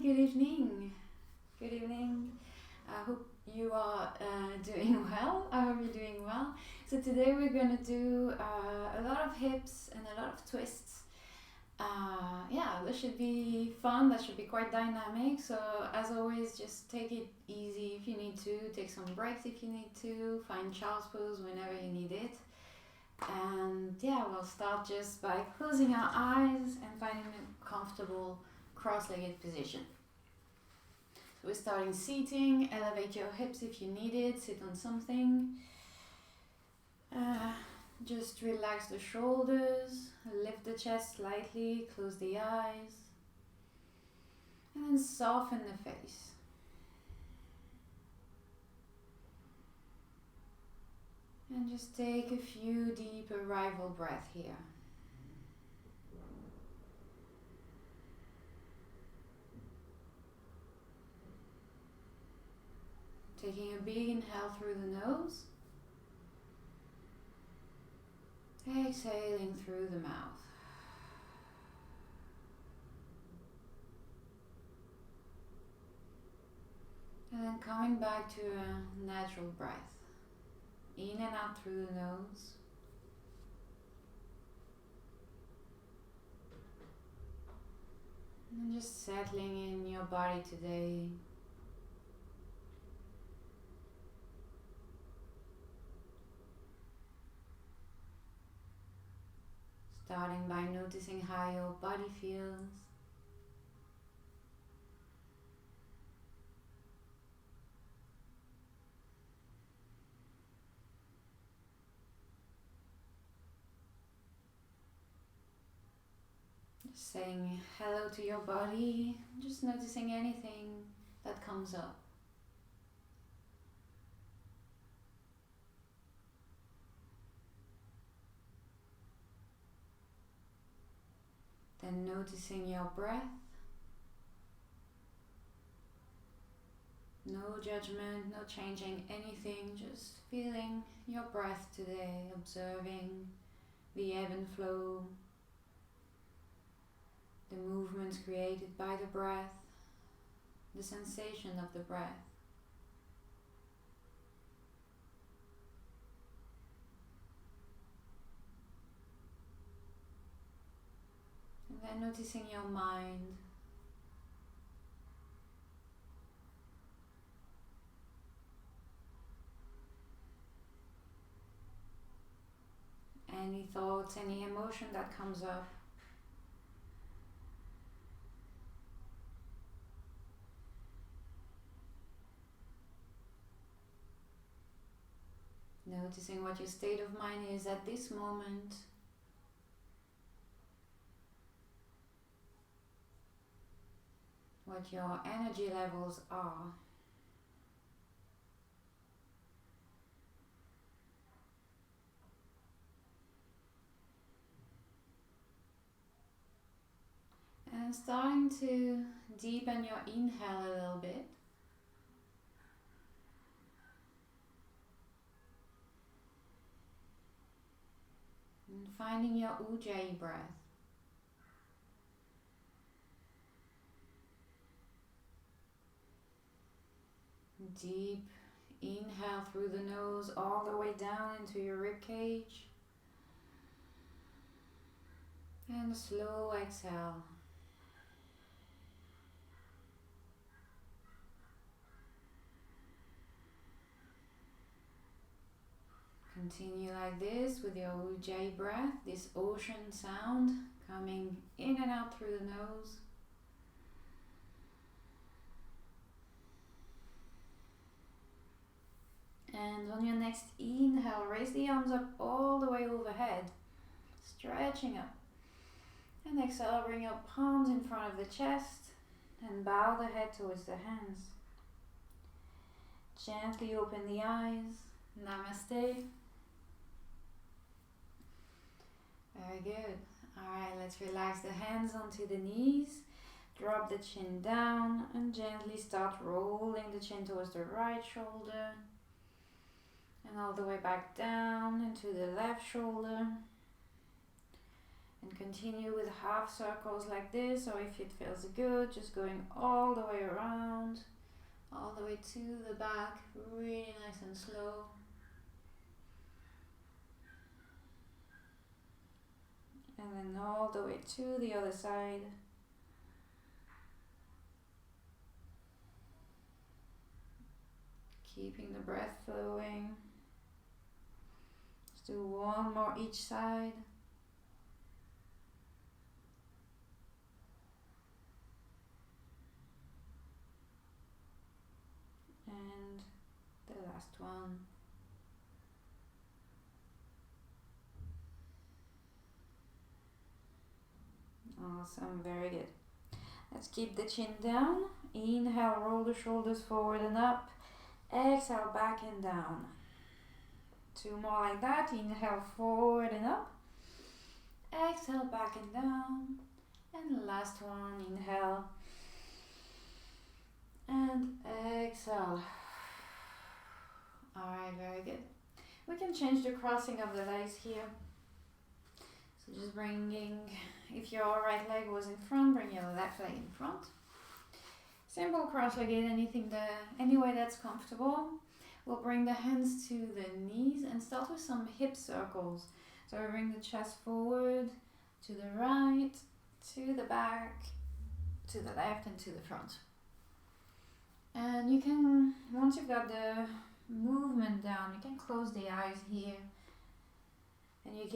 good evening. Good evening. I hope you are doing well. I hope you're doing well. So, today we're going to do a lot of hips and a lot of twists. Yeah, that should be fun, that should be quite dynamic. So, as always, just take it easy if you need to, take some breaks if you need to, find child's pose whenever you need it. And yeah, we'll start just by closing our eyes and finding a comfortable cross-legged position. So we're starting seating. Elevate your hips if you need it. Sit on something. Just relax the shoulders. Lift the chest slightly. Close the eyes. And then soften the face. And just take a few deep arrival breaths here. Taking a big inhale through the nose. Exhaling through the mouth. And then coming back to a natural breath. In and out through the nose. And just settling in your body today. Starting by noticing how your body feels. Just saying hello to your body, just noticing anything that comes up. Then noticing your breath. No judgment, no changing anything, just feeling your breath today, observing the ebb and flow, the movements created by the breath, the sensation of the breath. And then noticing your mind. Any thoughts, any emotion that comes up. Noticing what your state of mind is at this moment. What your energy levels are. And starting to deepen your inhale a little bit. And finding your Ujjayi breath. Deep inhale through the nose all the way down into your rib cage. And a slow exhale. Continue like this with your Ujjayi breath, this ocean sound coming in and out through the nose. And on your next inhale, raise the arms up all the way overhead, stretching up. And exhale, bring your palms in front of the chest and bow the head towards the hands. Gently open the eyes. Namaste. Very good. Alright, let's relax the hands onto the knees. Drop the chin down and gently start rolling the chin towards the right shoulder. And all the way back down into the left shoulder. And continue with half circles like this, or if it feels good, just going all the way around, all the way to the back, really nice and slow. And then all the way to the other side. Keeping the breath flowing. Let's do one more each side. And the last one. Awesome, very good. Let's keep the chin down. Inhale, roll the shoulders forward and up. Exhale, back and down. 2 more like that. Inhale, forward and up. Exhale, back and down. And the last one, inhale. And exhale. Alright, very good. We can change the crossing of the legs here. So just bringing, if your right leg was in front, bring your left leg in front. Simple cross-legged, any way that's comfortable. We'll bring the hands to the knees and start with some hip circles. So we bring the chest forward, to the right, to the back, to the left and to the front. And you can, once you've got the movement down, you can close the eyes here. And you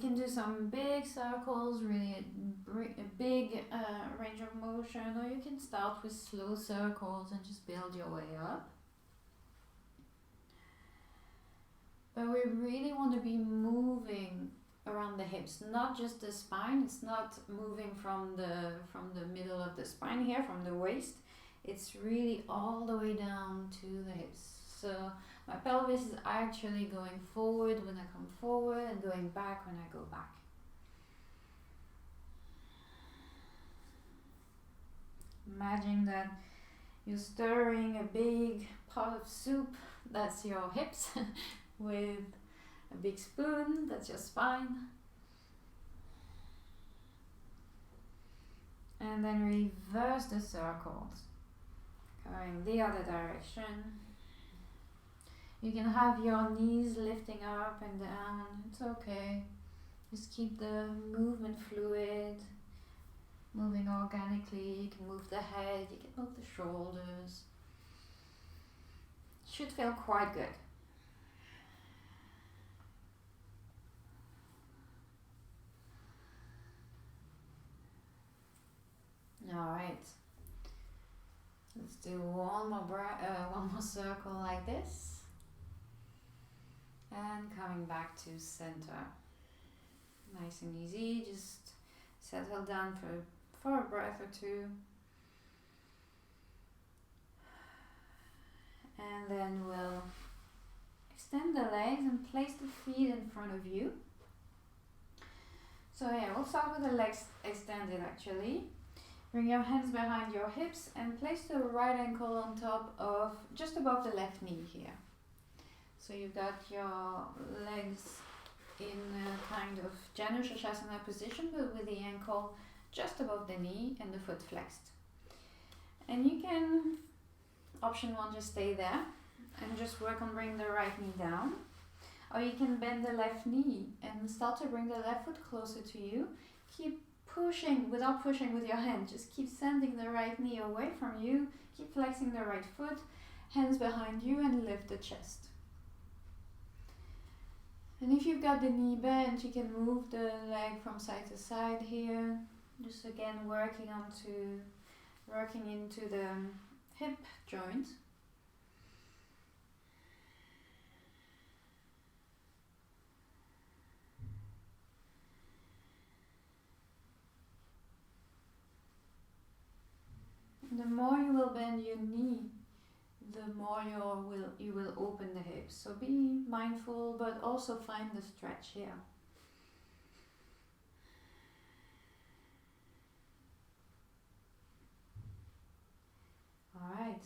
can do some big circles, really a big range of motion, or you can start with slow circles and just build your way up. But we really want to be moving around the hips, not just the spine. It's not moving from the middle of the spine here, from the waist. It's really all the way down to the hips. So my pelvis is actually going forward when I come forward and going back when I go back. Imagine that you're stirring a big pot of soup, that's your hips, with a big spoon, that's your spine. And then reverse the circles, going the other direction. You can have your knees lifting up and down, it's okay. Just keep the movement fluid, moving organically. You can move the head, you can move the shoulders. Should feel quite good. Alright, let's do one more circle like this. And coming back to center. Nice and easy, just settle down for a breath or two. And then we'll extend the legs and place the feet in front of you. So yeah, we'll start with the legs extended actually. Bring your hands behind your hips and place the right ankle on top of, just above the left knee here. So you've got your legs in a kind of Janu Shasana position, but with the ankle just above the knee and the foot flexed. And you can, option 1, just stay there and just work on bringing the right knee down. Or you can bend the left knee and start to bring the left foot closer to you. Keep pushing, without pushing with your hand, just keep sending the right knee away from you. Keep flexing the right foot, hands behind you, and lift the chest. And if you've got the knee bent, you can move the leg from side to side here. Just again working into the hip joint. And the more you will bend your knee, the more you will open the hips. So be mindful, but also find the stretch here. Alright,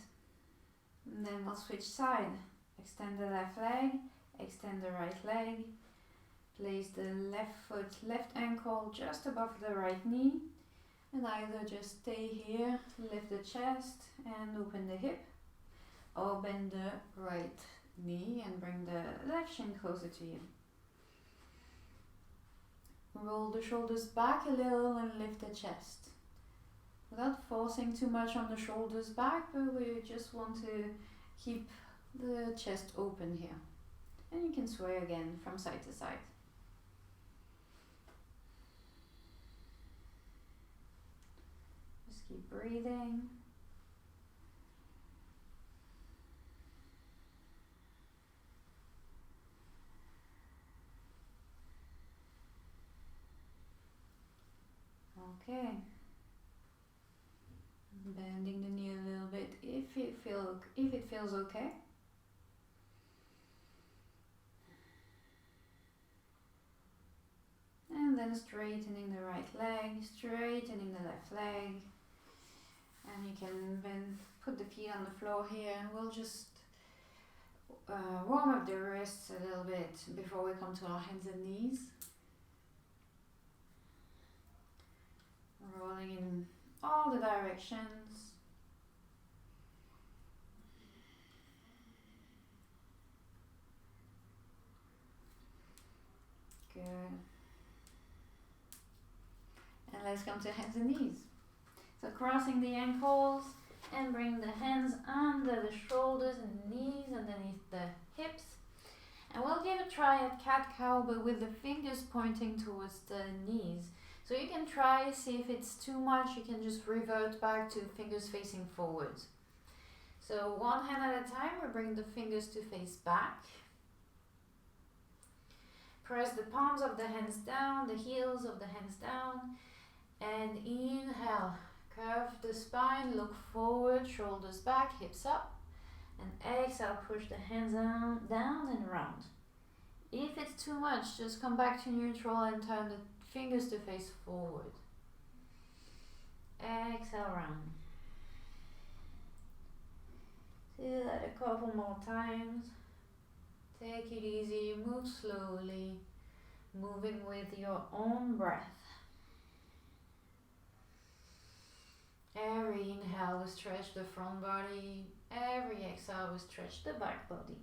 and then we'll switch side. Extend the left leg, extend the right leg. Place the left foot, left ankle just above the right knee, and either just stay here, lift the chest and open the hip, or bend the right knee and bring the left shin closer to you. Roll the shoulders back a little and lift the chest. Without forcing too much on the shoulders back, but we just want to keep the chest open here. And you can sway again from side to side. Just keep breathing. Okay. Bending the knee a little bit if it feels okay. And then straightening the right leg, straightening the left leg. And you can then put the feet on the floor here. We'll just warm up the wrists a little bit before we come to our hands and knees. Rolling in all the directions. Good. And let's come to hands and knees. So crossing the ankles and bring the hands under the shoulders and knees underneath the hips. And we'll give a try at cat-cow, but with the fingers pointing towards the knees. So you can try, see if it's too much, you can just revert back to fingers facing forwards. So one hand at a time, we bring the fingers to face back. Press the palms of the hands down, the heels of the hands down. And inhale, curve the spine, look forward, shoulders back, hips up. And exhale, push the hands down and round. If it's too much, just come back to neutral and turn the fingers to face forward. Exhale, round. Do that a couple more times. Take it easy, move slowly, moving with your own breath. Every inhale we stretch the front body, every exhale we stretch the back body.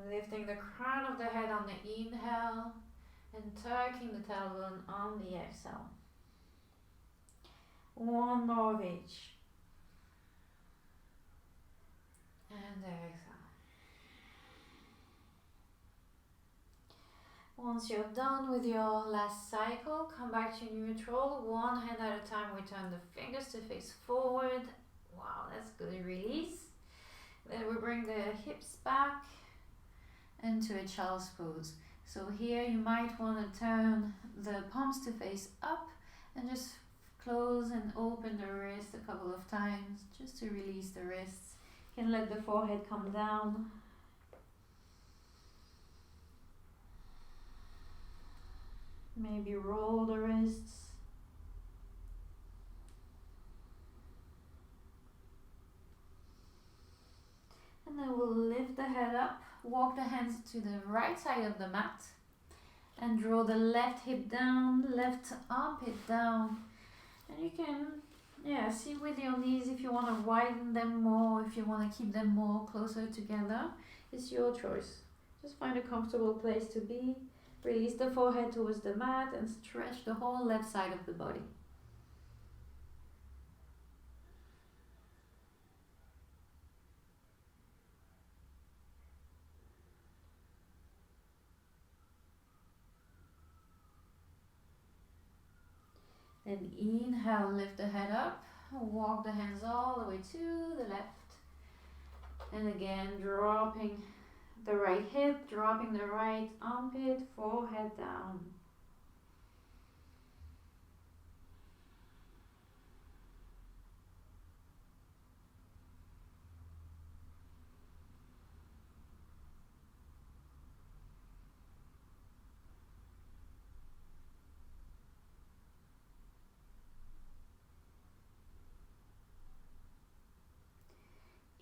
Lifting the crown of the head on the inhale and tucking the tailbone on the exhale. One more of each. And exhale. Once you're done with your last cycle, come back to neutral. One hand at a time, we turn the fingers to face forward. Wow, that's good. Release. Then we bring the hips back into a child's pose. So here you might want to turn the palms to face up and just close and open the wrist a couple of times just to release the wrists. You can let the forehead come down. Maybe roll the wrists. And then we'll lift the head up, walk the hands to the right side of the mat, and draw the left hip down, left armpit down. And you can, see with your knees if you want to widen them more, if you want to keep them more closer together. It's your choice. Just find a comfortable place to be. Release the forehead towards the mat and stretch the whole left side of the body. Then inhale, lift the head up, walk the hands all the way to the left. And again, dropping the right hip, dropping the right armpit, forehead down.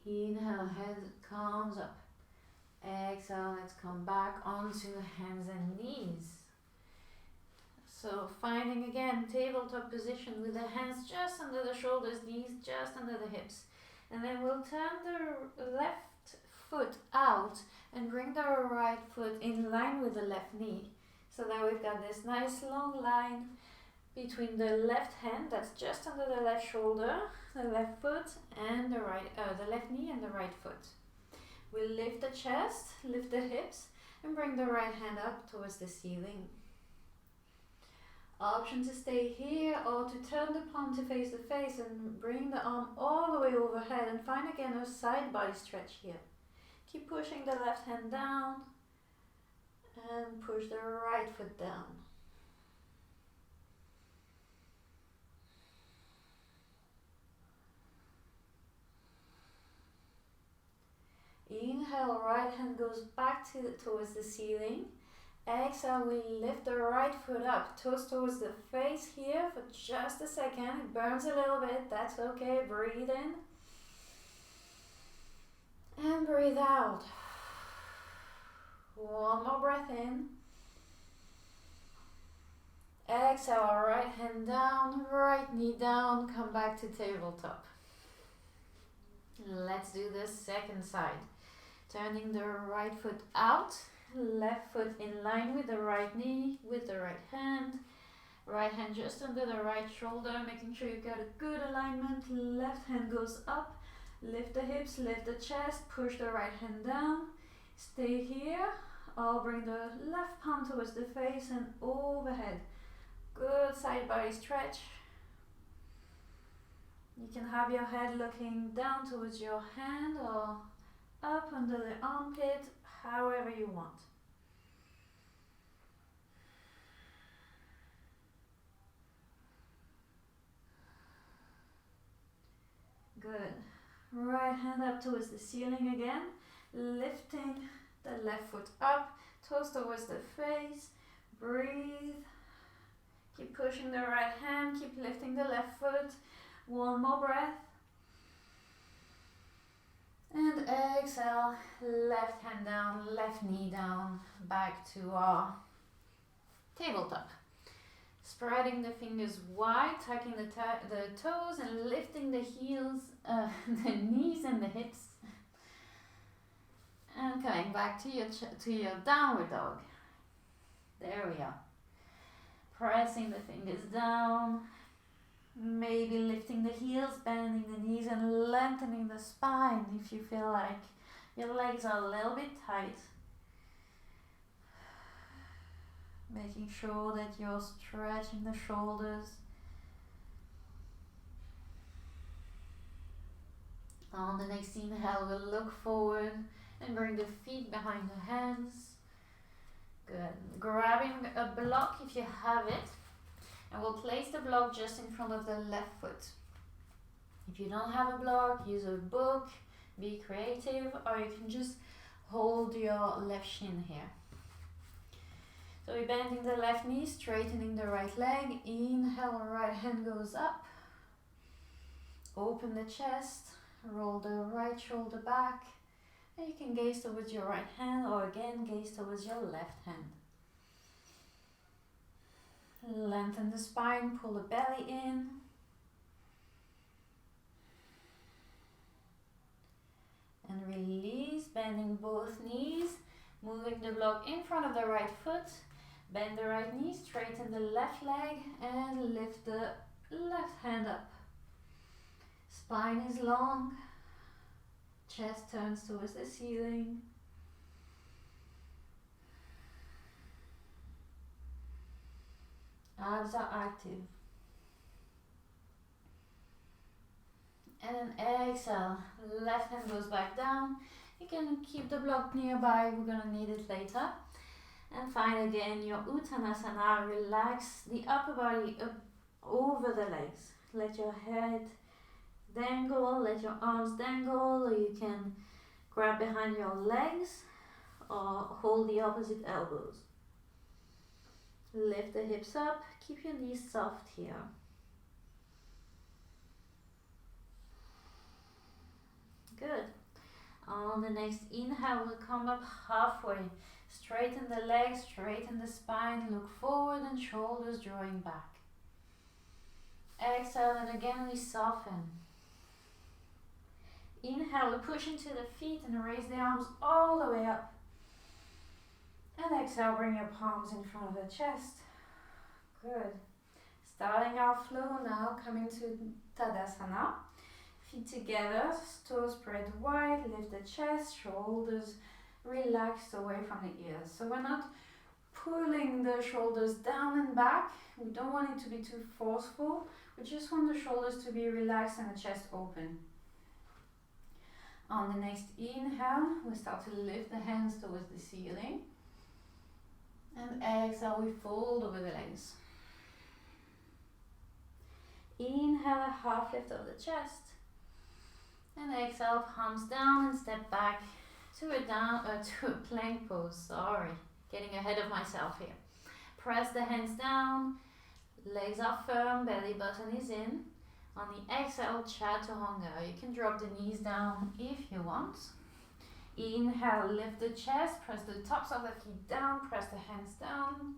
Inhale, head comes up. Exhale, let's come back onto hands and knees. So finding again tabletop position with the hands just under the shoulders, knees just under the hips. And then we'll turn the left foot out and bring the right foot in line with the left knee. So that we've got this nice long line between the left hand that's just under the left shoulder, the left foot and the left knee and the right foot. We'll lift the chest, lift the hips and bring the right hand up towards the ceiling. Option to stay here or to turn the palm to face the face and bring the arm all the way overhead and find again a side body stretch here. Keep pushing the left hand down and push the right foot down. Inhale, right hand goes back towards the ceiling. Exhale, we lift the right foot up, toes towards the face here for just a second. It burns a little bit, that's okay. Breathe in and breathe out. One more breath in. Exhale, right hand down, right knee down, come back to tabletop. Let's do the second side. Turning the right foot out, left foot in line with the right knee, with the right hand just under the right shoulder, making sure you've got a good alignment. Left hand goes up, lift the hips, lift the chest, push the right hand down, stay here. I'll bring the left palm towards the face and overhead. Good side body stretch. You can have your head looking down towards your hand or up under the armpit, however you want. Good. Right hand up towards the ceiling again, lifting the left foot up, toes towards the face. Breathe. Keep pushing the right hand, keep lifting the left foot. One more breath. And exhale, left hand down, left knee down, back to our tabletop. Spreading the fingers wide, tucking the toes and lifting the heels, the knees and the hips. And coming back to your downward dog. There we are. Pressing the fingers down. Maybe lifting the heels, bending the knees and lengthening the spine if you feel like your legs are a little bit tight. Making sure that you're stretching the shoulders. On the next inhale, we'll look forward and bring the feet behind the hands. Good. Grabbing a block if you have it. And we'll place the block just in front of the left foot. If you don't have a block, use a book, be creative, or you can just hold your left shin here. So we're bending the left knee, straightening the right leg. Inhale, right hand goes up. Open the chest, roll the right shoulder back. And you can gaze towards your right hand or again gaze towards your left hand. Lengthen the spine, pull the belly in. And release, bending both knees, moving the block in front of the right foot. Bend the right knee, straighten the left leg and lift the left hand up. Spine is long, chest turns towards the ceiling. Abs are active. And then exhale, left hand goes back down. You can keep the block nearby, we're gonna need it later. And find again your Uttanasana. Relax the upper body up over the legs. Let your head dangle, let your arms dangle, or you can grab behind your legs or hold the opposite elbows. Lift the hips up, keep your knees soft here. Good. On the next inhale, we'll come up halfway. Straighten the legs, straighten the spine, look forward and shoulders drawing back. Exhale, and again we soften. Inhale, push into the feet and raise the arms all the way up. And exhale, bring your palms in front of the chest. Good. Starting our flow now, coming to Tadasana. Feet together, toes spread wide, lift the chest, shoulders relaxed away from the ears. So we're not pulling the shoulders down and back. We don't want it to be too forceful. We just want the shoulders to be relaxed and the chest open. On the next inhale, we start to lift the hands towards the ceiling. And exhale, we fold over the legs. Inhale, a half lift of the chest. And exhale, palms down and step back to a plank pose. Sorry, getting ahead of myself here. Press the hands down, legs are firm, belly button is in. On the exhale, chaturanga. You can drop the knees down if you want. Inhale, lift the chest, press the tops of the feet down, press the hands down.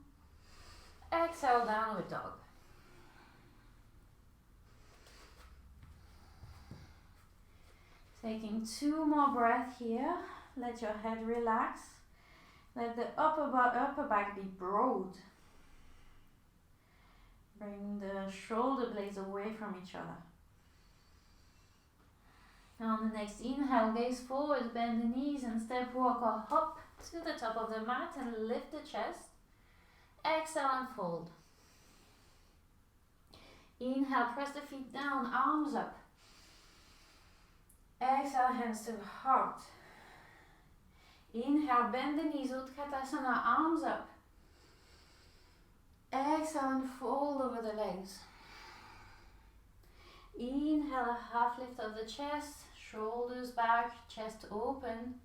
Exhale, downward dog. Taking 2 more breaths here. Let your head relax. Let the upper back be broad. Bring the shoulder blades away from each other. On the next inhale, gaze forward, bend the knees and step, walk or hop to the top of the mat and lift the chest. Exhale and fold. Inhale, press the feet down, arms up. Exhale, hands to the heart. Inhale, bend the knees, Utkatasana, arms up. Exhale and fold over the legs. Inhale, a half lift of the chest, shoulders back, chest open.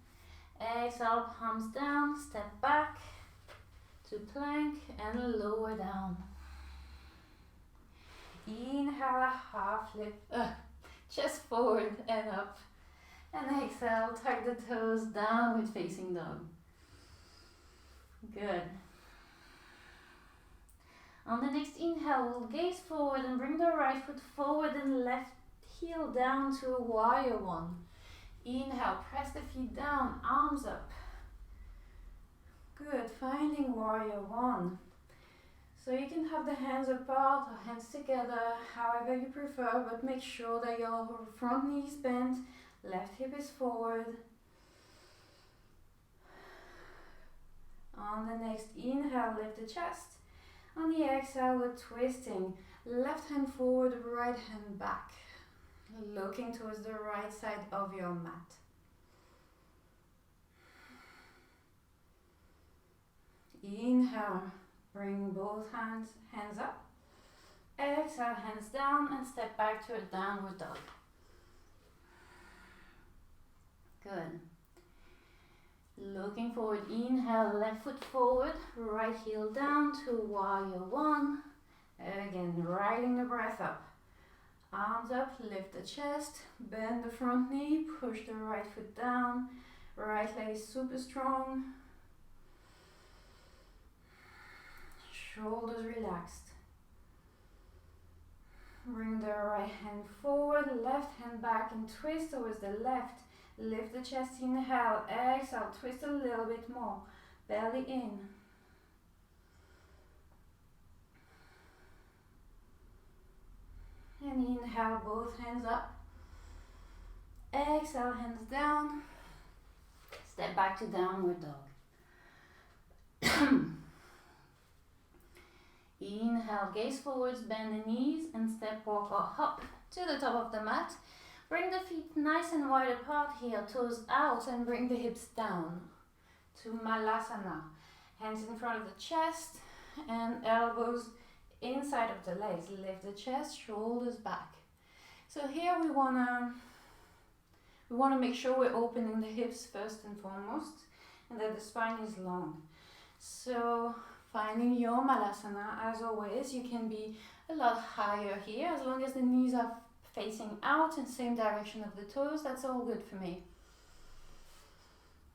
Exhale, palms down, step back to plank and lower down. Inhale, a half lift, chest forward and up. And exhale, tuck the toes, downward facing dog. Good. On the next inhale, we'll gaze forward and bring the right foot forward and left heel down to a warrior one. Inhale, press the feet down, arms up. Good, finding warrior one. So you can have the hands apart or hands together, however you prefer, but make sure that your front knee is bent, left hip is forward. On the next inhale, lift the chest. On the exhale, we're twisting. Left hand forward, right hand back. Looking towards the right side of your mat. Inhale, bring both hands up. Exhale, hands down and step back to a downward dog. Good. Looking forward, inhale, left foot forward, right heel down to warrior one. Again, riding the breath up. Arms up, lift the chest, bend the front knee, push the right foot down. Right leg is super strong. Shoulders relaxed. Bring the right hand forward, left hand back and twist towards the left. Lift the chest, inhale, exhale, twist a little bit more, belly in. And inhale, both hands up. Exhale, hands down. Step back to downward dog. Inhale, gaze forwards, bend the knees and step, walk or hop to the top of the mat. Bring the feet nice and wide apart here, toes out and bring the hips down to Malasana. Hands in front of the chest and elbows inside of the legs. Lift the chest, shoulders back. So here we wanna make sure we're opening the hips first and foremost and that the spine is long. So finding your Malasana, as always, you can be a lot higher here as long as the knees are facing out in the same direction of the toes. That's all good for me.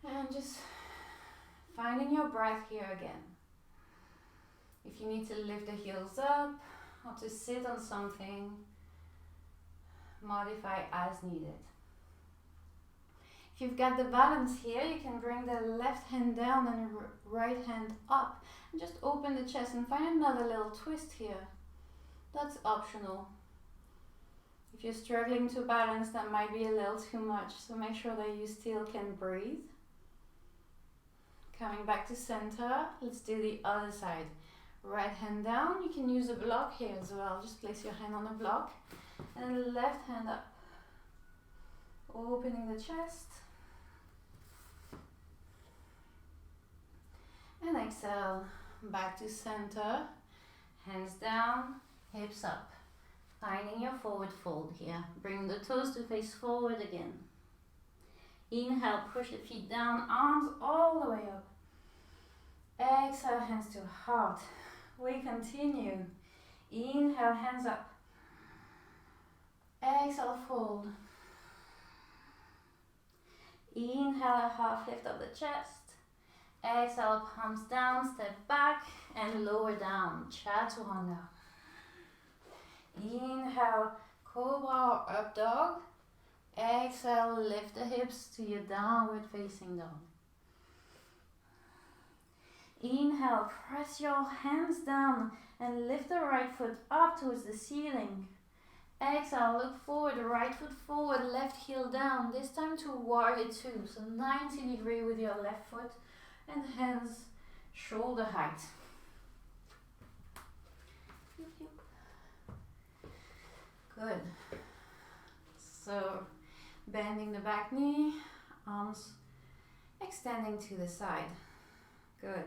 And just finding your breath here again. If you need to lift the heels up or to sit on something, modify as needed. If you've got the balance here, you can bring the left hand down and right hand up. And just open the chest and find another little twist here. That's optional. If you're struggling to balance, that might be a little too much, so make sure that you still can breathe. Coming back to center, let's do the other side. Right hand down, you can use a block here as well. Just place your hand on a block and left hand up. Opening the chest. And exhale, back to center. Hands down, hips up. Finding your forward fold here. Bring the toes to face forward again. Inhale, push the feet down, arms all the way up. Exhale, hands to heart. We continue. Inhale, hands up. Exhale, fold. Inhale, half lift of the chest. Exhale, palms down, step back and lower down. Chaturanga. Inhale, cobra or up dog. Exhale, lift the hips to your downward facing dog. Inhale, press your hands down and lift the right foot up towards the ceiling. Exhale, look forward, right foot forward, left heel down. This time to warrior two, so 90 degrees with your left foot and hands shoulder height. Good. So bending the back knee, arms extending to the side. Good.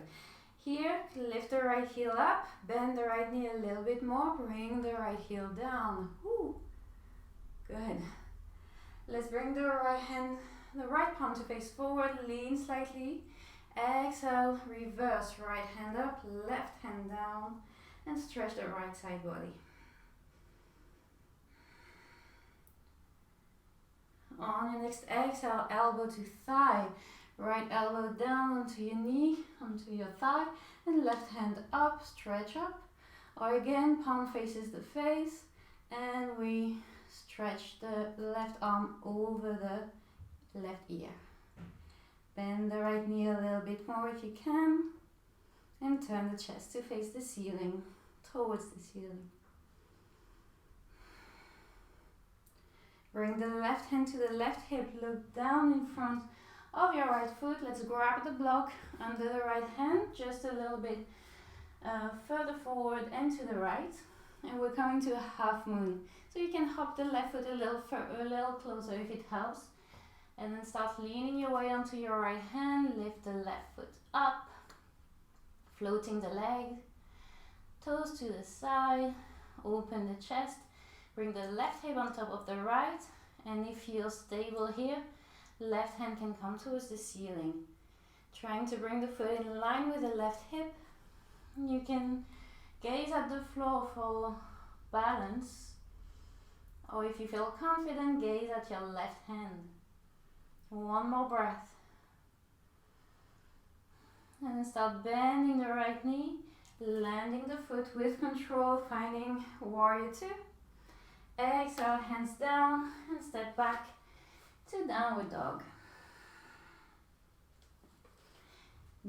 Here, lift the right heel up, bend the right knee a little bit more, bring the right heel down. Woo. Good. Let's bring the right palm to face forward, lean slightly. Exhale, reverse, right hand up, left hand down, and stretch the right side body. On your next exhale, elbow to thigh. Right elbow down onto your knee, onto your thigh, and left hand up, stretch up. Or again, palm faces the face, and we stretch the left arm over the left ear. Bend the right knee a little bit more if you can, and turn the chest to face the ceiling, towards the ceiling. Bring the left hand to the left hip, look down in front of your right foot. Let's grab the block under the right hand, just a little bit further forward and to the right. And we're coming to a half moon. So you can hop the left foot a little closer if it helps. And then start leaning your way onto your right hand. Lift the left foot up, floating the leg, toes to the side, open the chest. Bring the left hip on top of the right, and if you're stable here, left hand can come towards the ceiling. Trying to bring the foot in line with the left hip. You can gaze at the floor for balance, or if you feel confident, gaze at your left hand. One more breath. And then start bending the right knee, landing the foot with control, finding warrior two. Exhale, hands down and step back to downward dog.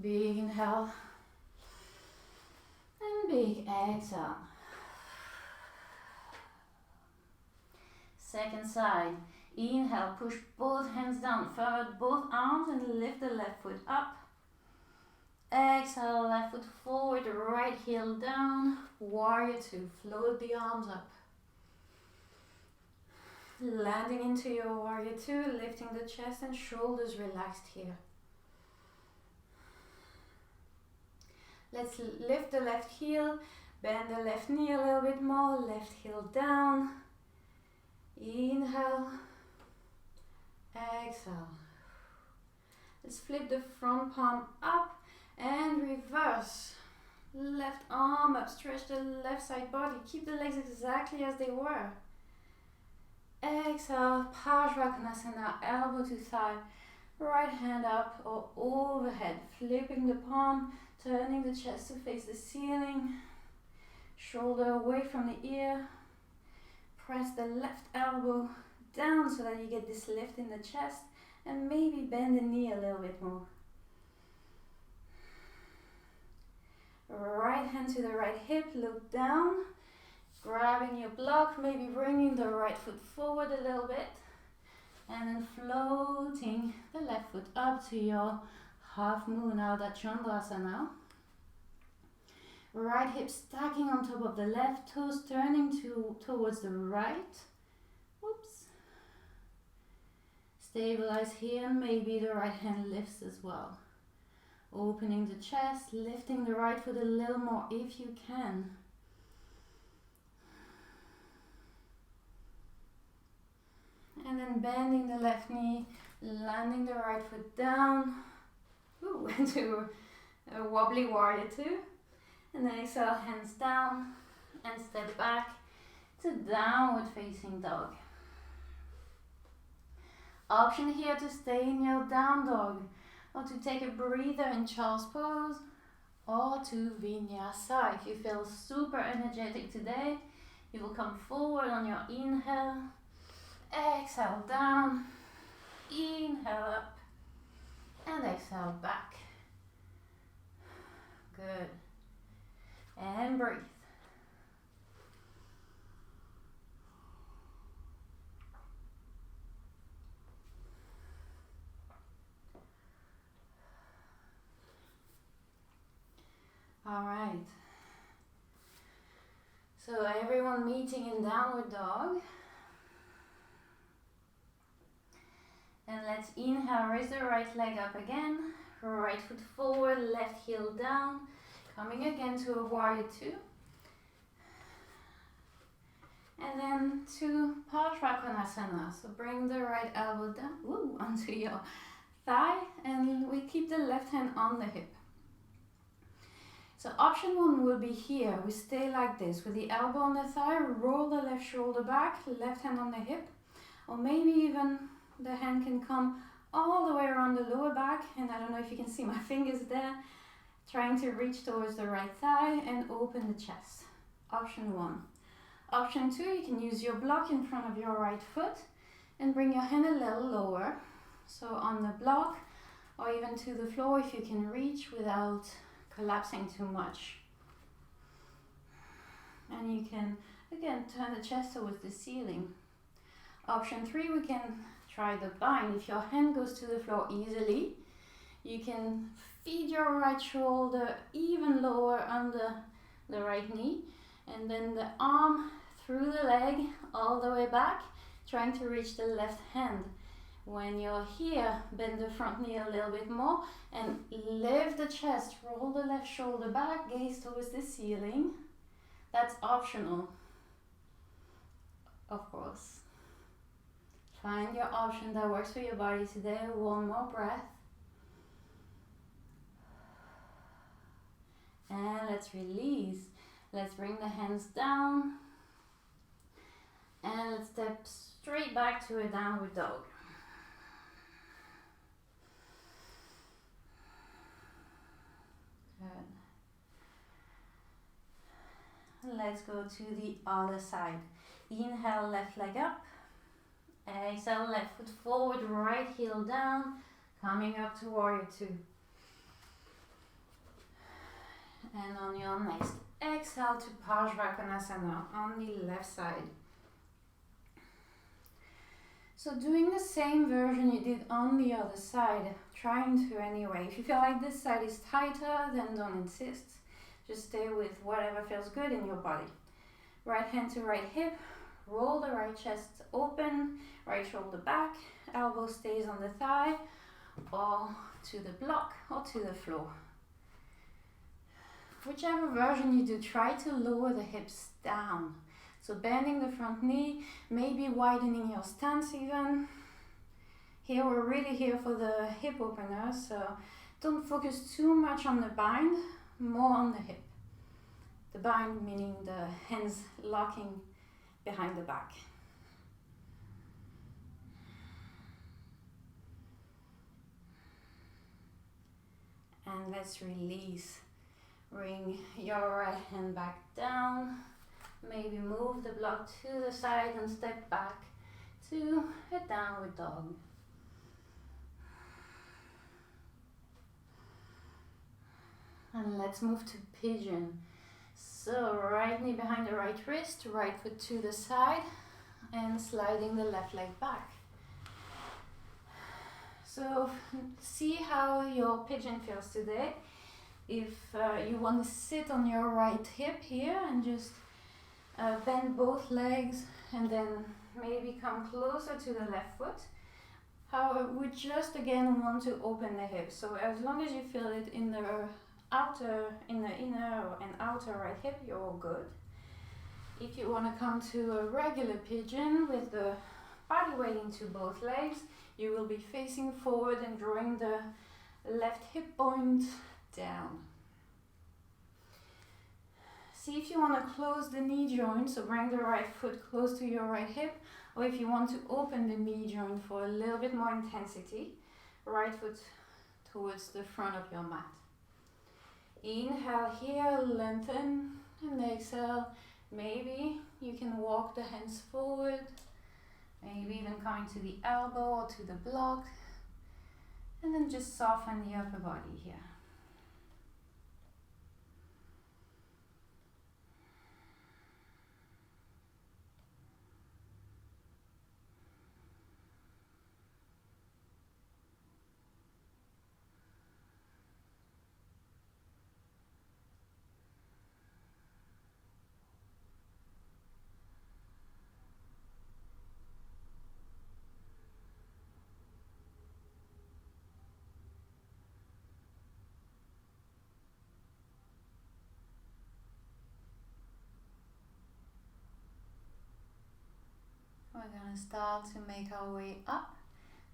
Big inhale and big exhale. Second side. Inhale, push both hands down, forward both arms and lift the left foot up. Exhale, left foot forward, right heel down. Warrior two, float the arms up. Landing into your warrior two, lifting the chest and shoulders relaxed here. Let's lift the left heel, bend the left knee a little bit more, left heel down. Inhale, exhale. Let's flip the front palm up and reverse. Left arm up, stretch the left side body, keep the legs exactly as they were. Exhale, Parsvakonasana, elbow to thigh, Right hand up or overhead, flipping the palm, turning the chest to face the ceiling, shoulder away from the ear. Press the left elbow down so that you get this lift in the chest, and maybe bend the knee a little bit more. Right hand to the right hip, look down, grabbing your block, maybe bringing the right foot forward a little bit, and then floating the left foot up to your half moon, Ardha Chandrasana. Right hip stacking on top of the left, toes turning towards the right. Oops. Stabilize here, maybe the right hand lifts as well. Opening the chest, lifting the right foot a little more if you can. And then bending the left knee, landing the right foot down. Ooh, into a wobbly warrior two. And then exhale, hands down and step back to downward facing dog. Option here to stay in your down dog, or to take a breather in child's pose, or to Vinyasa. If you feel super energetic today, you will come forward on your inhale, exhale down, inhale up, and exhale back. Good. And breathe. All right. So everyone meeting in downward dog. And let's inhale, raise the right leg up again. Right foot forward, left heel down. Coming again to a warrior two. And then to Parsvakonasana. So bring the right elbow down onto your thigh, and we keep the left hand on the hip. So option one will be here. We stay like this with the elbow on the thigh, roll the left shoulder back, left hand on the hip, or maybe even the hand can come all the way around the lower back, and I don't know if you can see my fingers there, trying to reach towards the right thigh and open the chest. Option one. Option two, you can use your block in front of your right foot and bring your hand a little lower. So on the block or even to the floor if you can reach without collapsing too much. And you can again turn the chest towards the ceiling. Option three, we can try the bind. If your hand goes to the floor easily, you can feed your right shoulder even lower under the right knee, and then the arm through the leg all the way back, trying to reach the left hand. When you're here, bend the front knee a little bit more and lift the chest, roll the left shoulder back, gaze towards the ceiling. That's optional, of course. Find your option that works for your body today. One more breath. And let's release. Let's bring the hands down. And let's step straight back to a downward dog. Good. Let's go to the other side. Inhale, left leg up. Exhale, left foot forward, right heel down, coming up to warrior two. And on your next exhale to Parsvakonasana on the left side. So doing the same version you did on the other side, trying to anyway. If you feel like this side is tighter, then don't insist. Just stay with whatever feels good in your body. Right hand to right hip, roll the right chest open, right shoulder back, elbow stays on the thigh, or to the block, or to the floor. Whichever version you do, try to lower the hips down. So bending the front knee, maybe widening your stance even. Here we're really here for the hip opener, so don't focus too much on the bind, more on the hip. The bind meaning the hands locking behind the back. And let's release. Bring your right hand back down. Maybe move the block to the side and step back to a downward dog. And let's move to pigeon. So right knee behind the right wrist, right foot to the side, and sliding the left leg back. So see how your pigeon feels today. If you want to sit on your right hip here and just bend both legs and then maybe come closer to the left foot. However, we just again want to open the hips. So as long as you feel it in the inner and outer right hip, you're all good. If you want to come to a regular pigeon with the body weight into both legs, you will be facing forward and drawing the left hip point down. See if you want to close the knee joint, so bring the right foot close to your right hip, or if you want to open the knee joint for a little bit more intensity, right foot towards the front of your mat. Inhale here, lengthen, and exhale. Maybe you can walk the hands forward, maybe even coming to the elbow or to the block, and then just soften the upper body here. We're going to start to make our way up.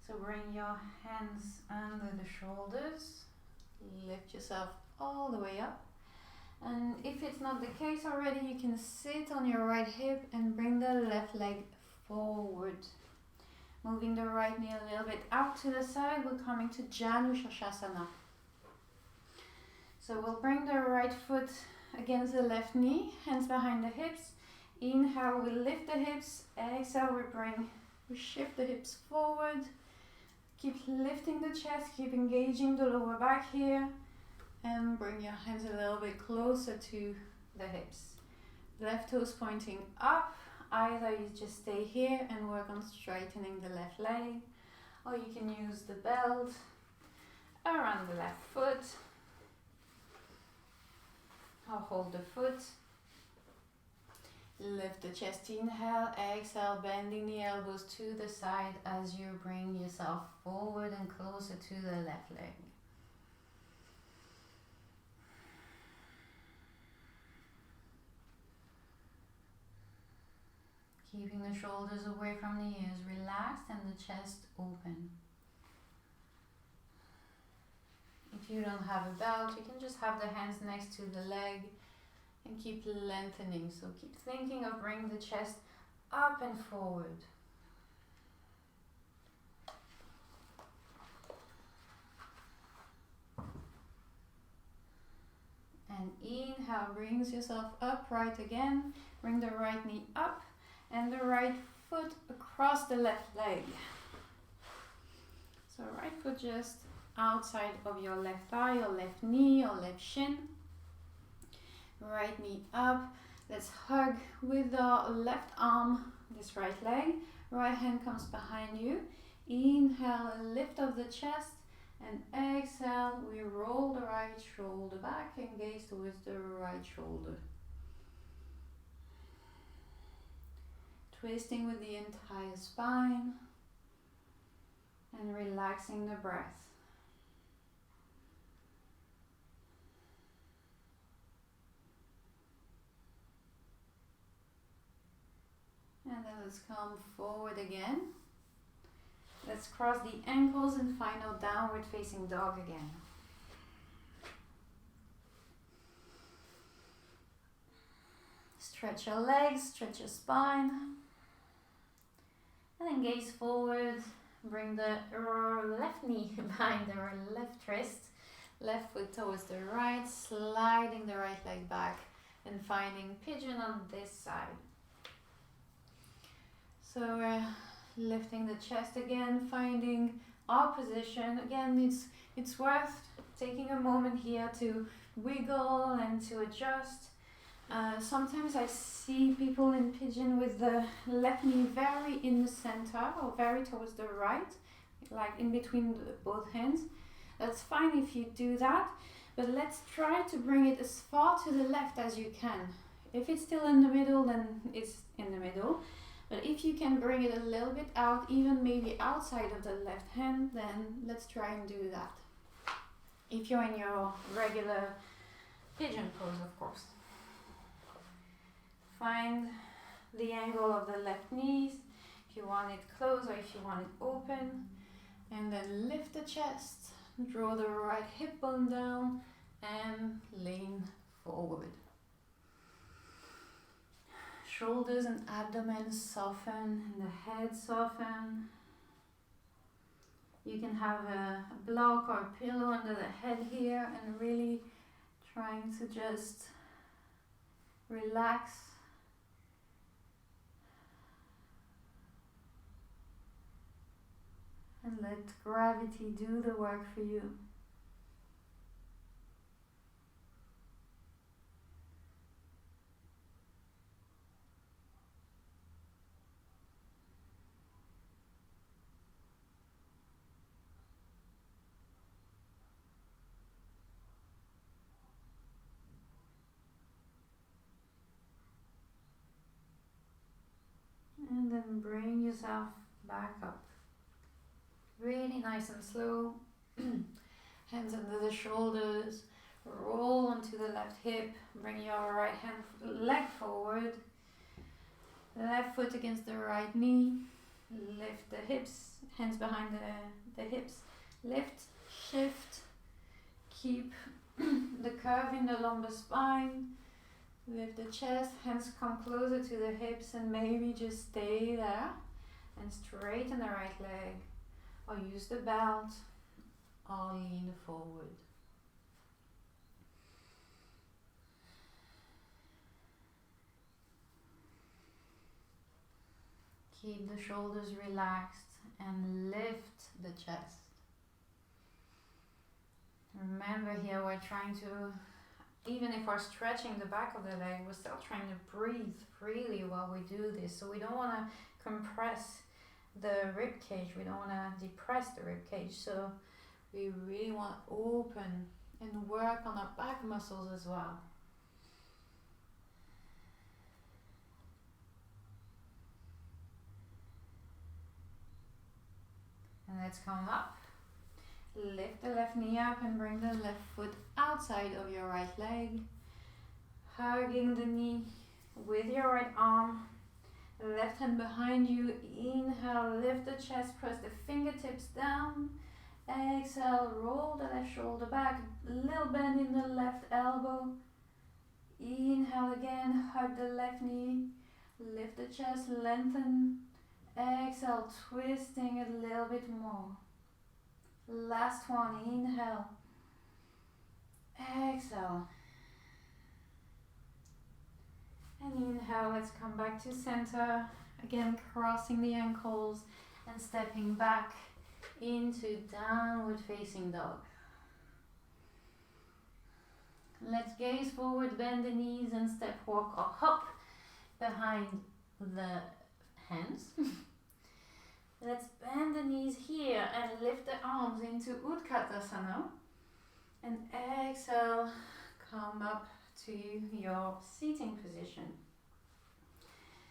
So bring your hands under the shoulders. Lift yourself all the way up. And if it's not the case already, you can sit on your right hip and bring the left leg forward. Moving the right knee a little bit out to the side, we're coming to Janu Shasana. So we'll bring the right foot against the left knee, hands behind the hips. Inhale, we lift the hips. Exhale, we shift the hips forward. Keep lifting the chest, keep engaging the lower back here. And bring your hands a little bit closer to the hips. Left toes pointing up. Either you just stay here and work on straightening the left leg, or you can use the belt around the left foot, or hold the foot. Lift the chest, inhale, exhale, bending the elbows to the side as you bring yourself forward and closer to the left leg. Keeping the shoulders away from the ears, relaxed, and the chest open. If you don't have a belt, you can just have the hands next to the leg and keep lengthening. So keep thinking of bringing the chest up and forward. And inhale, brings yourself upright again. Bring the right knee up and the right foot across the left leg. So right foot just outside of your left thigh or left knee or left shin. Right knee up. Let's hug with the left arm this right leg. Right hand comes behind you. Inhale, lift up the chest. And exhale, we roll the right shoulder back and gaze towards the right shoulder. Twisting with the entire spine and relaxing the breath. And then let's come forward again. Let's cross the ankles and final downward facing dog again. Stretch your legs, stretch your spine. And then gaze forward. Bring the left knee behind the left wrist. Left foot towards the right, sliding the right leg back and finding pigeon on this side. So we're lifting the chest again, finding our position. Again, it's worth taking a moment here to wiggle and to adjust. Sometimes I see people in pigeon with the left knee very in the center or very towards the right, like in between both hands. That's fine if you do that, but let's try to bring it as far to the left as you can. If it's still in the middle, then it's in the middle. But if you can bring it a little bit out, even maybe outside of the left hand, then let's try and do that. If you're in your regular pigeon pose, of course. Find the angle of the left knees, if you want it closed or if you want it open. And then lift the chest, draw the right hip bone down and lean forward. Shoulders and abdomen soften and the head soften. You can have a block or a pillow under the head here and really trying to just relax. And let gravity do the work for you. And then bring yourself back up. Really nice and slow. Hands under the shoulders. Roll onto the left hip. Bring your right leg forward. Left foot against the right knee. Lift the hips. Hands behind the hips. Lift, shift. Keep the curve in the lumbar spine. Lift the chest. Hands come closer to the hips and maybe just stay there. And straighten the right leg. Or use the belt, or lean forward. Keep the shoulders relaxed and lift the chest. Remember here we're trying to, even if we're stretching the back of the leg, we're still trying to breathe freely while we do this. So we don't want to compress the rib cage, we don't want to depress the rib cage, so we really want to open and work on our back muscles as well. And let's come up, lift the left knee up and bring the left foot outside of your right leg, hugging the knee with your right arm. Left hand behind you, inhale, lift the chest, press the fingertips down. Exhale, roll the left shoulder back, little bend in the left elbow. Inhale again, hug the left knee, lift the chest, lengthen. Exhale, twisting it a little bit more. Last one, inhale. Exhale. And inhale, let's come back to center. Again, crossing the ankles and stepping back into downward facing dog. Let's gaze forward, bend the knees and step, walk or hop behind the hands. Let's bend the knees here and lift the arms into Utkatasana. And exhale, come up to your seating position.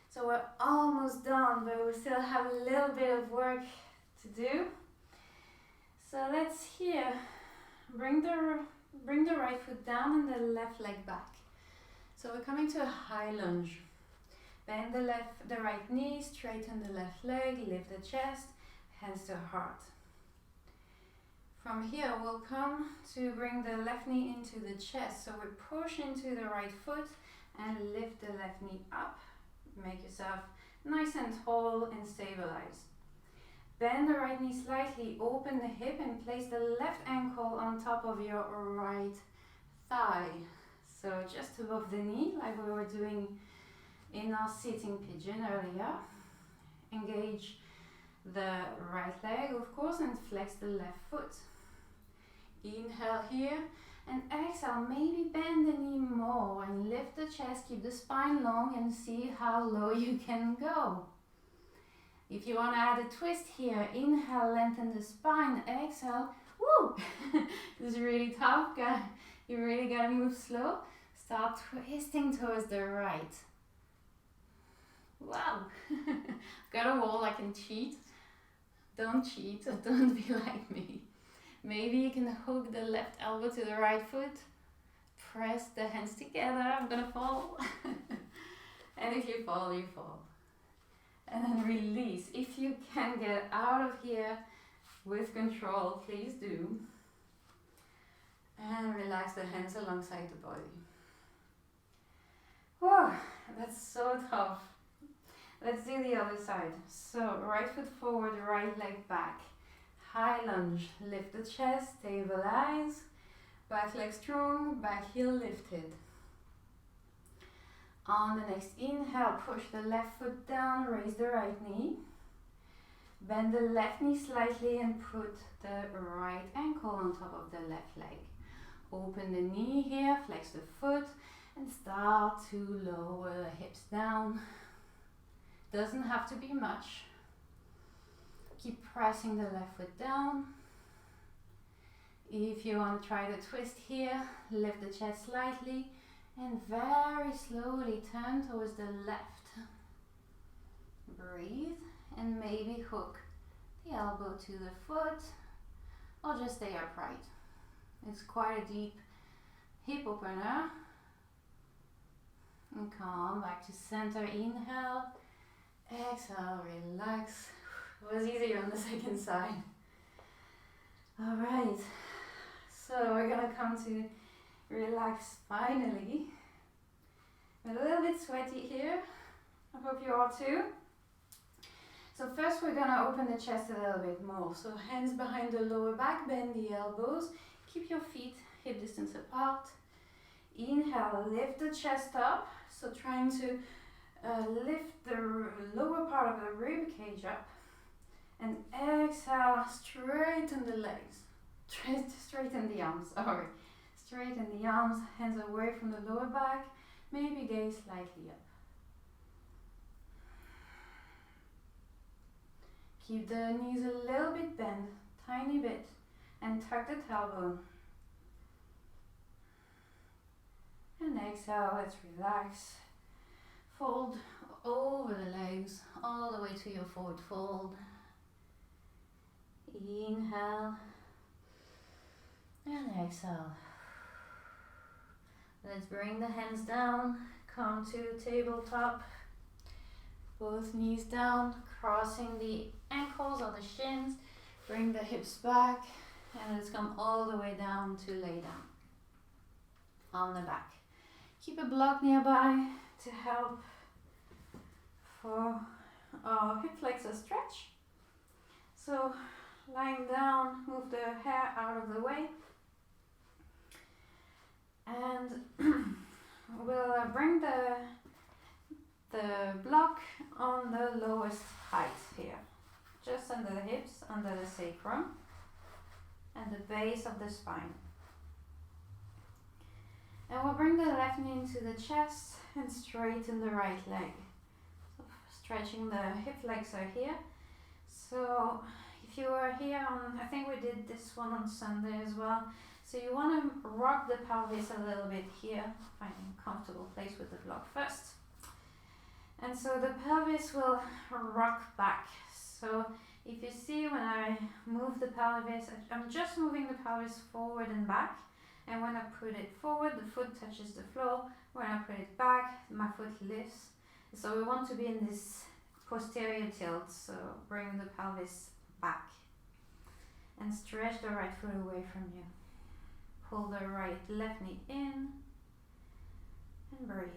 So we're almost done, but we still have a little bit of work to do. So let's here bring the right foot down and the left leg back. So we're coming to a high lunge. Bend the right knee, straighten the left leg, lift the chest, hands to heart. From here, we'll come to bring the left knee into the chest. So we push into the right foot and lift the left knee up. Make yourself nice and tall and stabilize. Bend the right knee slightly, open the hip and place the left ankle on top of your right thigh. So just above the knee, like we were doing in our sitting pigeon earlier. Engage the right leg, of course, and flex the left foot. Inhale here and exhale. Maybe bend the knee more and lift the chest, keep the spine long and see how low you can go. If you want to add a twist here, inhale, lengthen the spine, exhale, woo! This is really tough, you really gotta move slow. Start twisting towards the right. Wow! I've got a wall, I can cheat. Don't cheat, don't be like me. Maybe you can hook the left elbow to the right foot. Press the hands together, I'm gonna fall. And if you fall, you fall. And then release. If you can get out of here with control, please do. And relax the hands alongside the body. Whoa, that's so tough. Let's do the other side. So right foot forward, right leg back. High lunge, lift the chest, stabilize. Back leg strong, back heel lifted. On the next inhale, push the left foot down, raise the right knee. Bend the left knee slightly and put the right ankle on top of the left leg. Open the knee here, flex the foot and start to lower the hips down. Doesn't have to be much. Keep pressing the left foot down. If you want to try the twist here, lift the chest slightly and very slowly turn towards the left. Breathe and maybe hook the elbow to the foot or just stay upright. It's quite a deep hip opener. And come back to center, inhale, exhale, relax. It was easier on the second side. All right, so we're gonna come to relax finally. I'm a little bit sweaty here. I hope you are too. So first we're gonna open the chest a little bit more. So hands behind the lower back, bend the elbows. Keep your feet hip distance apart. Inhale, lift the chest up. So trying to lift the lower part of the rib cage up. And exhale, straighten the legs. Straighten the arms, sorry. Straighten the arms, hands away from the lower back, maybe gaze slightly up. Keep the knees a little bit bent, tiny bit, and tuck the tailbone. And exhale, let's relax. Fold over the legs, all the way to your forward fold. Inhale, and exhale. Let's bring the hands down, come to tabletop, both knees down, crossing the ankles or the shins, bring the hips back, and let's come all the way down to lay down on the back. Keep a block nearby to help for our hip flexor stretch. So lying down, move the hair out of the way. And we'll bring the block on the lowest height here, just under the hips, under the sacrum, and the base of the spine. And we'll bring the left knee into the chest and straighten the right leg. So stretching the hip flexor here. So if you were here on, I think we did this one on Sunday as well. So you want to rock the pelvis a little bit here, finding a comfortable place with the block first. And so the pelvis will rock back. So if you see when I move the pelvis, I'm just moving the pelvis forward and back. And when I put it forward, the foot touches the floor. When I put it back, my foot lifts. So we want to be in this posterior tilt. So bring the pelvis back. And stretch the right foot away from you. Pull the left knee in and breathe.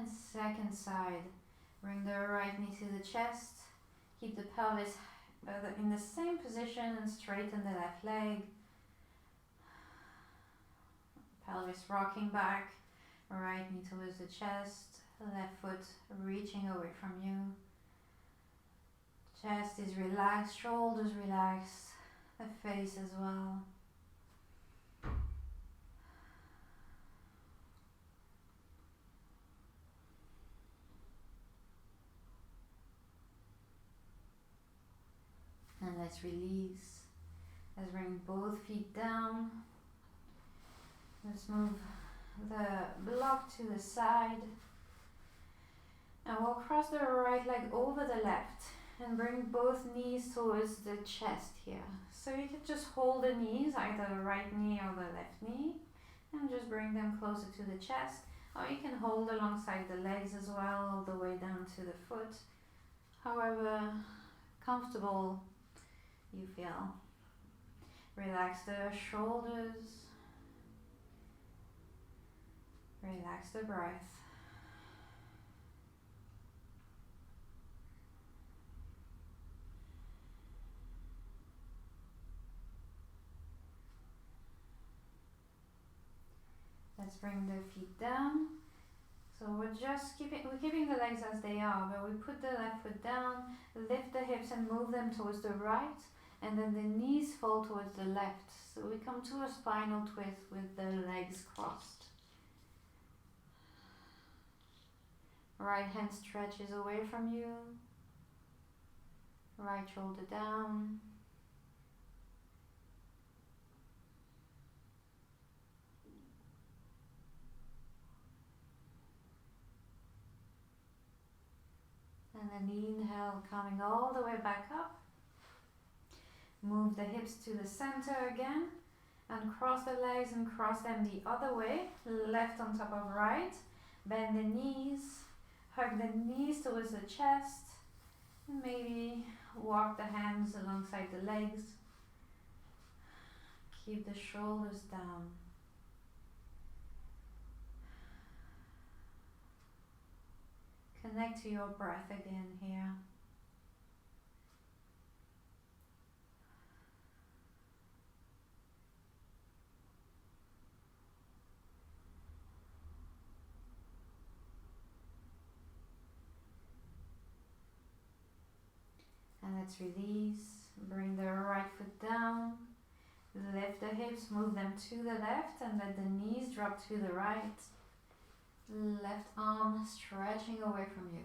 And second side. Bring the right knee to the chest. Keep the pelvis in the same position and straighten the left leg. Pelvis rocking back. Right knee towards the chest. Left foot reaching away from you. Chest is relaxed, shoulders relaxed, the face as well. And let's release. Let's bring both feet down. Let's move the block to the side. And we'll cross the right leg over the left and bring both knees towards the chest here. So you can just hold the knees, either the right knee or the left knee, and just bring them closer to the chest. Or you can hold alongside the legs as well, all the way down to the foot. However comfortable you feel. Relax the shoulders. Relax the breath. Let's bring the feet down. So we're keeping the legs as they are, but we put the left foot down, lift the hips and move them towards the right, and then the knees fall towards the left. So we come to a spinal twist with the legs crossed. Right hand stretches away from you. Right shoulder down. And then inhale, coming all the way back up. Move the hips to the center again and cross the legs and cross them the other way, left on top of right. Bend the knees, hug the knees towards the chest, and maybe walk the hands alongside the legs. Keep the shoulders down. Connect to your breath again here. And let's release. Bring the right foot down. Lift the hips, move them to the left, and let the knees drop to the right. Left arm stretching away from you.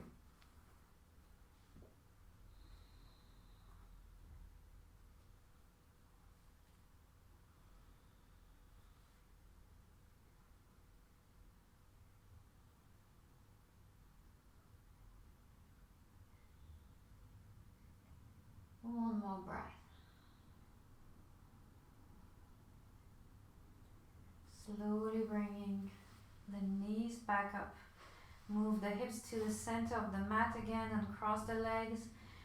One more breath. Slowly bringing the knees back up. Move the hips to the center of the mat again and cross the legs.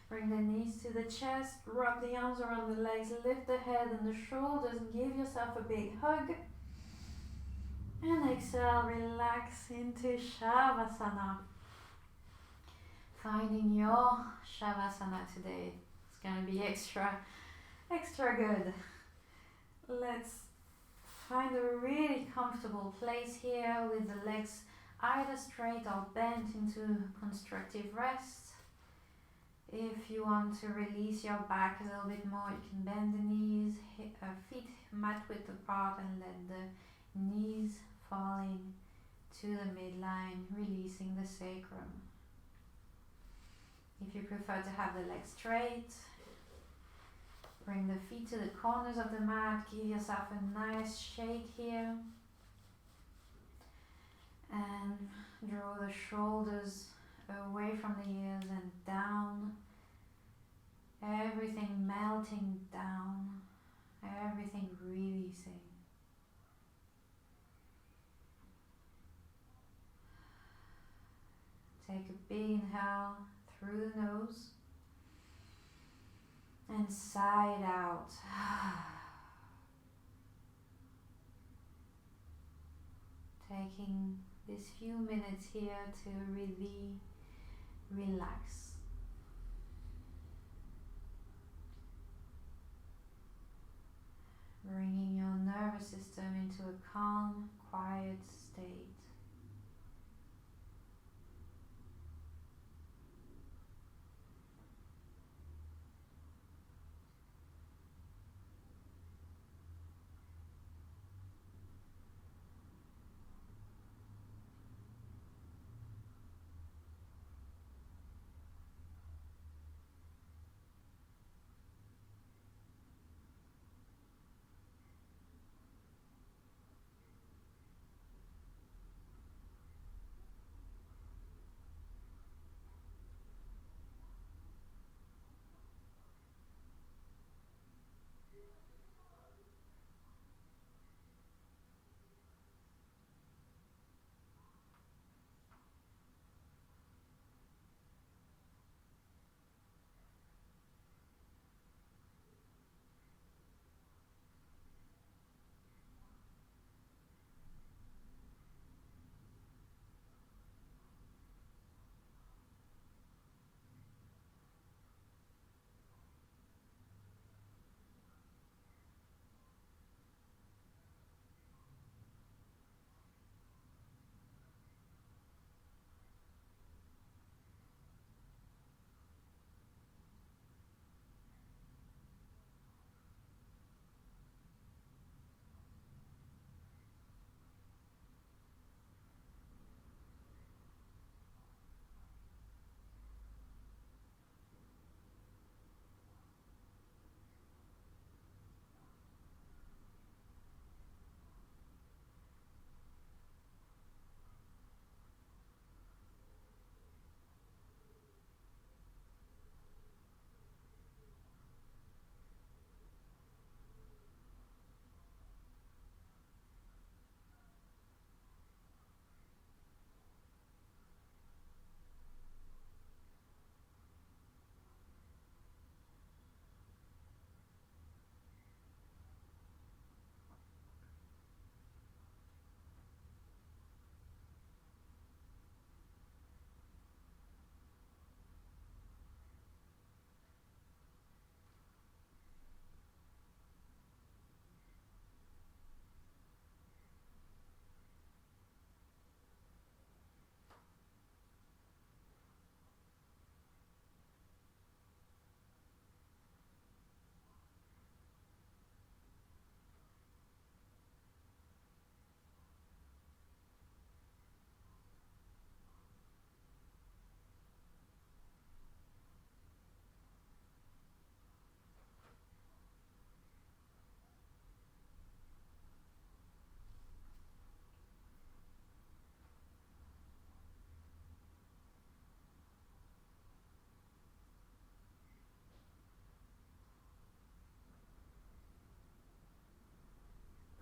Bring the knees to the chest. Wrap the arms around the legs. Lift the head and the shoulders and give yourself a big hug. And exhale, relax into Shavasana. Finding your Shavasana today. It's going to be extra good. Let's find a really comfortable place here with the legs either straight or bent into constructive rest. If you want to release your back a little bit more, you can bend the knees, feet mat width apart, and let the knees falling to the midline, releasing the sacrum. If you prefer to have the legs straight, bring the feet to the corners of the mat, give yourself a nice shake here. And draw the shoulders away from the ears and down. Everything melting down, everything releasing. Take a big inhale through the nose and sigh it out. Taking this few minutes here to really relax. Bringing your nervous system into a calm, quiet state.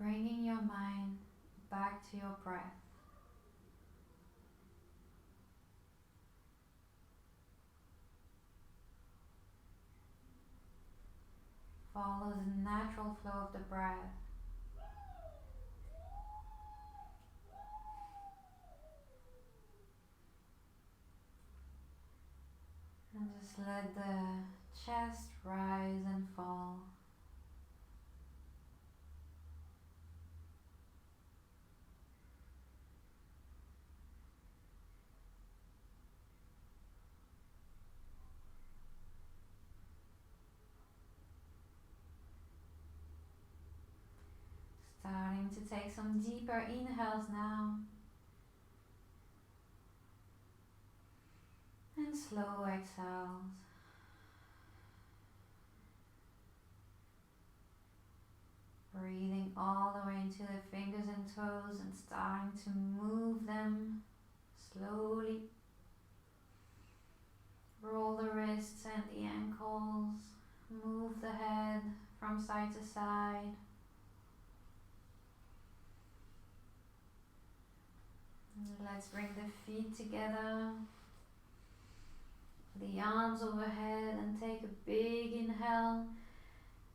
Bringing your mind back to your breath. Follow the natural flow of the breath. And just let the chest rise and fall. Starting to take some deeper inhales now. And slow exhales. Breathing all the way into the fingers and toes and starting to move them slowly. Roll the wrists and the ankles. Move the head from side to side. Let's bring the feet together. The arms overhead and take a big inhale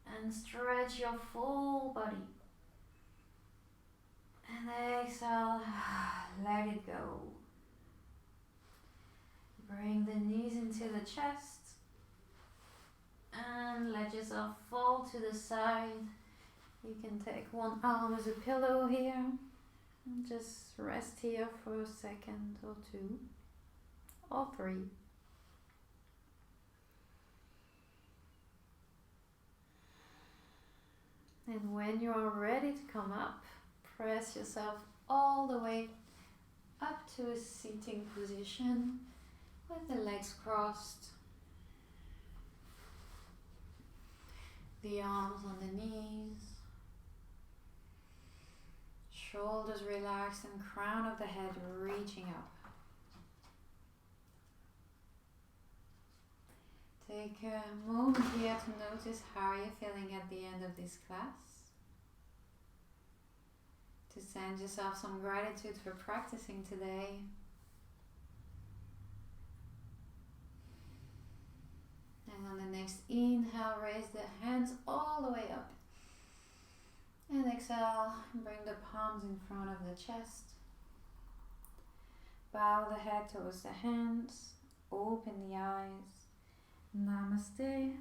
and stretch your full body. And exhale, let it go. Bring the knees into the chest and let yourself fall to the side. You can take one arm as a pillow here and just rest here for a second or two or three. And when you are ready to come up, press yourself all the way up to a seating position with the legs crossed, the arms on the knees, shoulders relaxed and crown of the head reaching up. Take a moment here to notice how you're feeling at the end of this class. To send yourself some gratitude for practicing today. And on the next inhale, raise the hands all the way up. And exhale, bring the palms in front of the chest. Bow the head towards the hands. Open the eyes. Namaste.